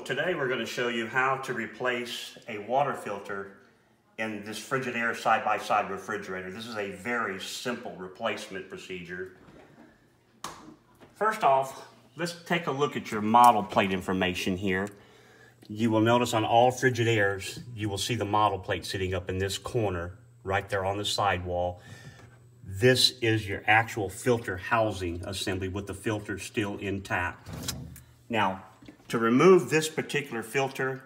today we're going to show you how to replace a water filter in this Frigidaire side-by-side refrigerator. This is a very simple replacement procedure. First off, let's take a look at your model plate information here. You will notice on all Frigidaires, you will see the model plate sitting up in this corner, right there on the sidewall. This is your actual filter housing assembly with the filter still intact. Now, to remove this particular filter,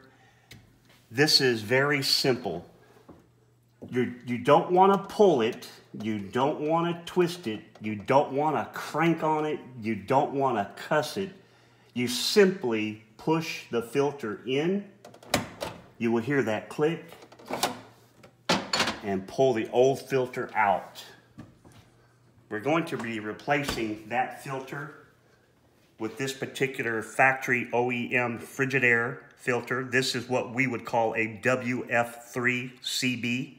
this is very simple. You don't want to pull it, you don't want to twist it, you don't want to crank on it, you don't want to cuss it. You simply push the filter in, you will hear that click, and pull the old filter out. We're going to be replacing that filter with this particular factory OEM Frigidaire filter. This is what we would call a WF3CB.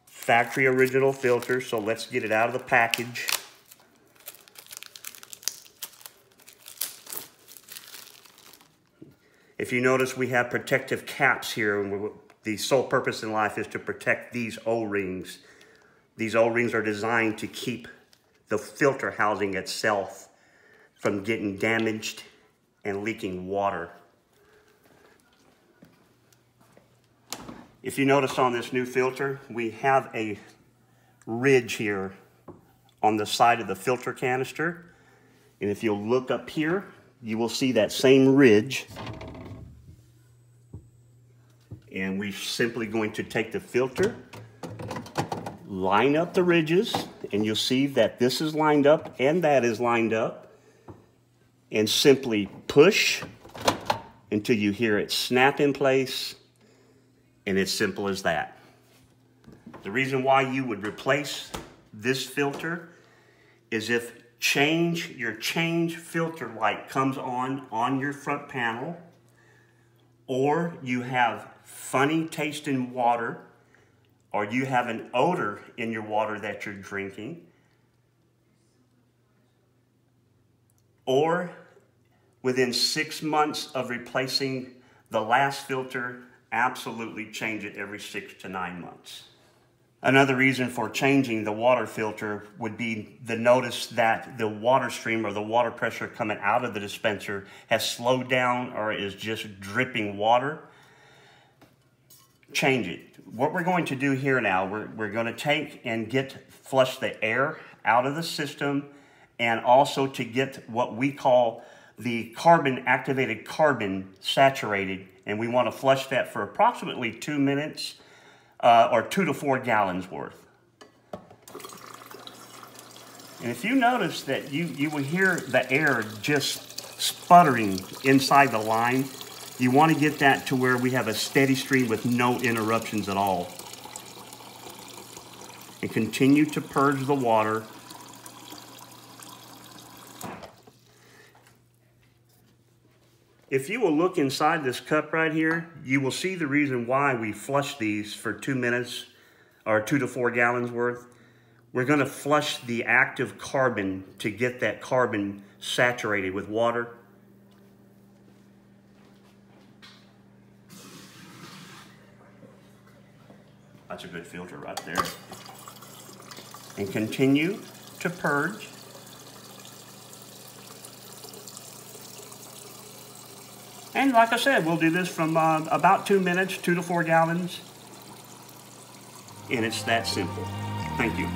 Factory original filter, so let's get it out of the package. If you notice, we have protective caps here, and the sole purpose in life is to protect these O-rings. These O-rings are designed to keep the filter housing itself from getting damaged and leaking water. If you notice on this new filter, we have a ridge here on the side of the filter canister. And if you'll look up here, you will see that same ridge. And we're simply going to take the filter, line up the ridges, and you'll see that this is lined up and that is lined up. And simply push until you hear it snap in place. And it's simple as that. The reason why you would replace this filter is if your change filter light comes on your front panel, or you have funny tasting water, or you have an odor in your water that you're drinking, or within 6 months of replacing the last filter, absolutely change it every 6 to 9 months. Another reason for changing the water filter would be the notice that the water stream or the water pressure coming out of the dispenser has slowed down or is just dripping water. Change it. What we're going to do here now, we're going to take and flush the air out of the system, and also to get what we call the activated carbon saturated, and we want to flush that for approximately 2 minutes or 2 to 4 gallons worth. And if you notice that you will hear the air just sputtering inside the line, you want to get that to where we have a steady stream with no interruptions at all. And continue to purge the water. If you will look inside this cup right here, you will see the reason why we flush these for 2 minutes or 2 to 4 gallons worth. We're going to flush the active carbon to get that carbon saturated with water. That's a good filter right there. And continue to purge. And like I said, we'll do this from about 2 minutes, 2 to 4 gallons. And it's that simple. Thank you.